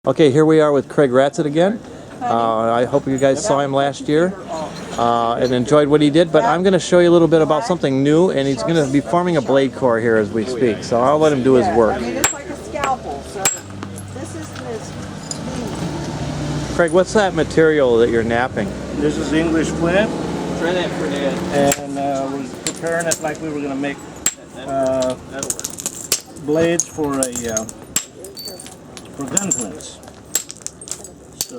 Okay, here we are with Craig Ratzat again. I hope you guys saw him last year and enjoyed what he did, but I'm going to show you a little bit about something new, and he's going to be forming a blade core here as we speak, so I'll let him do his work. I mean, it's like a scalpel, so this is this. Craig, what's that material that you're napping? This is English flint. Try that for Dad. And we're preparing it like we were going to make blades for a for gun flints. So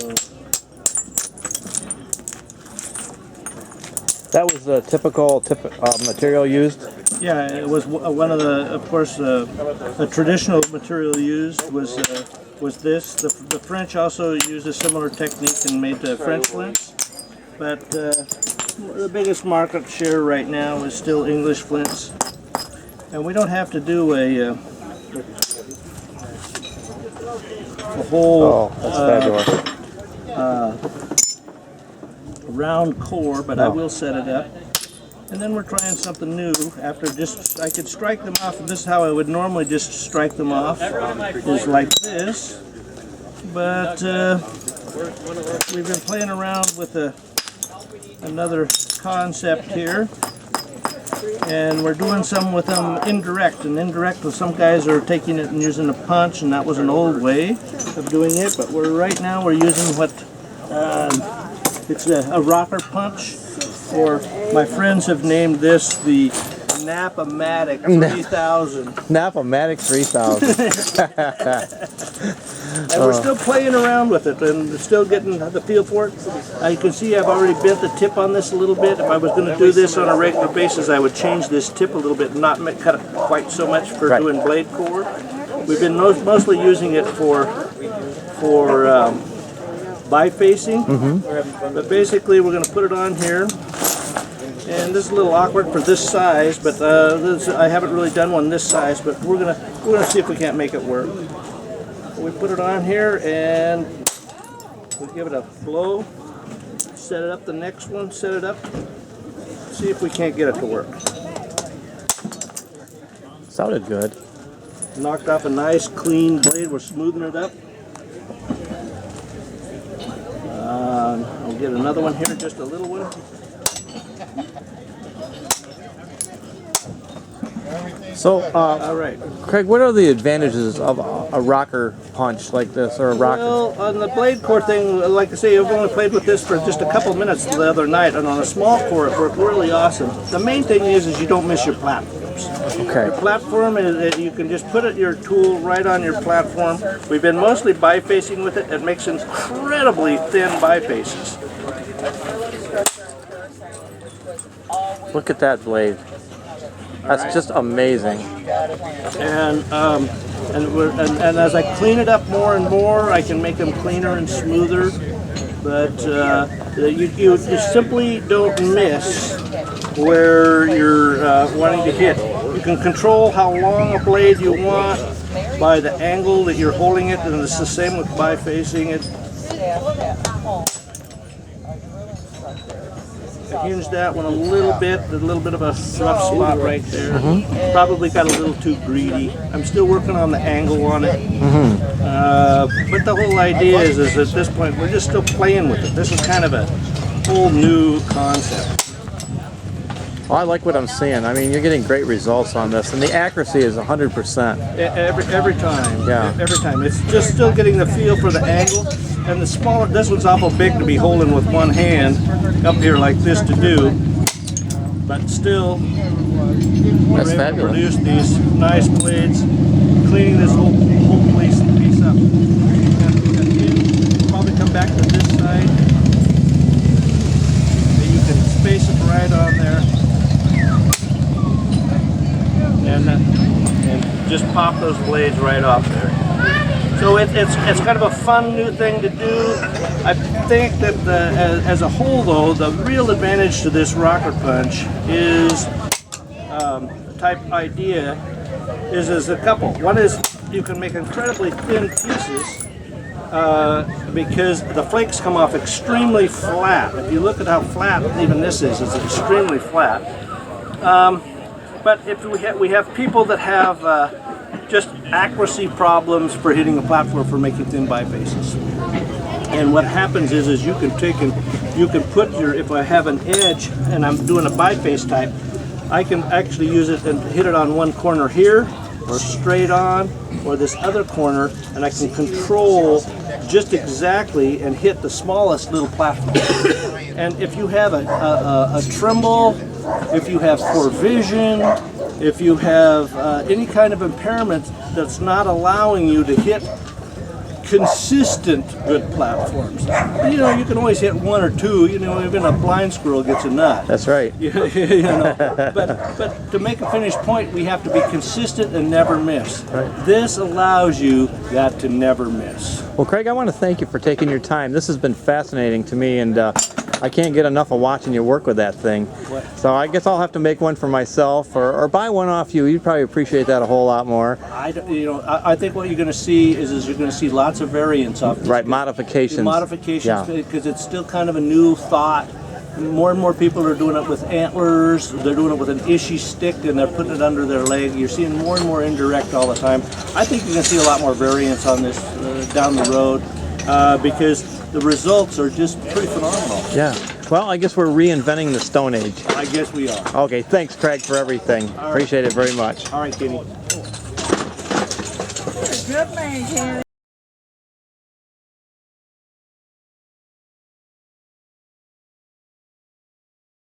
That was the typical material used? yeah, it was one of the, of course, the traditional material used was this. The French also used a similar technique and made French flints, but the biggest market share right now is still English flints, and we don't have to do a whole round core, but I will set it up. And then we're trying something new. After I could strike them off, and this is how I would normally just strike them off, is like this. But we've been playing around with another concept here, and we're doing some with them indirect. And indirect, some guys are taking it and using a punch, and that was an old way of doing it. But right now we're using what it's a rocker punch, or my friends have named this the Knapping 3000. Knapping 3000. And we're still playing around with it and still getting the feel for it. You can see I've already bent the tip on this a little bit. If I was going to do this on a regular basis, I would change this tip a little bit and not cut it quite so much for doing blade core. We've been mostly using it for bifacing, but basically we're going to put it on here. And this is a little awkward for this size, but I haven't really done one this size. But we're gonna see if we can't make it work. We put it on here and we give it a blow. Set it up. The next one, set it up. See if we can't get it to work. Sounded good. Knocked off a nice clean blade. We're smoothing it up. I'll get another one here, just a little one. So, all right, Craig, what are the advantages of a rocker punch like this, or a rocker? Well, on the blade core thing, like I say, I've only played with this for just a couple minutes the other night, and on a small core it worked really awesome. The main thing is you don't miss your platforms. Okay. Your platform is you can just put your tool right on your platform. We've been mostly bifacing with it. It makes incredibly thin bifaces. Look at that blade. That's just amazing. And as I clean it up more and more, I can make them cleaner and smoother. But you simply don't miss where you're wanting to hit. You can control how long a blade you want by the angle that you're holding it, and it's the same with bifacing it. I hinged that one a little bit of a rough spot right there. Probably got a little too greedy. I'm still working on the angle on it. But the whole idea is at this point, we're just still playing with it. This is kind of a whole new concept. Well, I like what I'm seeing. I mean, you're getting great results on this, and the accuracy is 100%. Every time. Yeah. Every time. It's just still getting the feel for the angle. And the smaller, this one's awful big to be holding with one hand up here like this to do. But still, we're able to produce these nice blades, cleaning this whole piece up. Probably come back to this side. And you can space it right on there. And just pop those blades right off there. So it's kind of a fun new thing to do. I think that as a whole, though, the real advantage to this rocker punch is type idea is a couple. One is you can make incredibly thin pieces because the flakes come off extremely flat. If you look at how flat even this is, it's extremely flat. But if we have people that have just accuracy problems for hitting a platform for making thin bifaces. And what happens is you can take and you can put your, if I have an edge and I'm doing a biface type, I can actually use it and hit it on one corner here, or straight on, or this other corner, and I can control just exactly and hit the smallest little platform. And if you have a tremble, if you have poor vision, if you have any kind of impairment that's not allowing you to hit consistent good platforms. You know, you can always hit one or two, you know, even a blind squirrel gets a nut. That's right. You know, but to make a finished point, we have to be consistent and never miss. Right. This allows you that to never miss. Well, Craig, I want to thank you for taking your time. This has been fascinating to me, and I can't get enough of watching you work with that thing. So I guess I'll have to make one for myself, or buy one off you. You'd probably appreciate that a whole lot more. I think what you're going to see is you're going to see lots of variants of this. Right, modifications. Modifications, Yeah. because it's still kind of a new thought. More and more people are doing it with antlers. They're doing it with an ishy stick, and they're putting it under their leg. You're seeing more and more indirect all the time. I think you're going to see a lot more variants on this down the road, because the results are just pretty phenomenal. Yeah. Well, I guess we're reinventing the Stone Age. I guess we are. Okay, thanks, Craig, for everything. All right. Appreciate it very much. All right, Kenny. Good man, Kenny.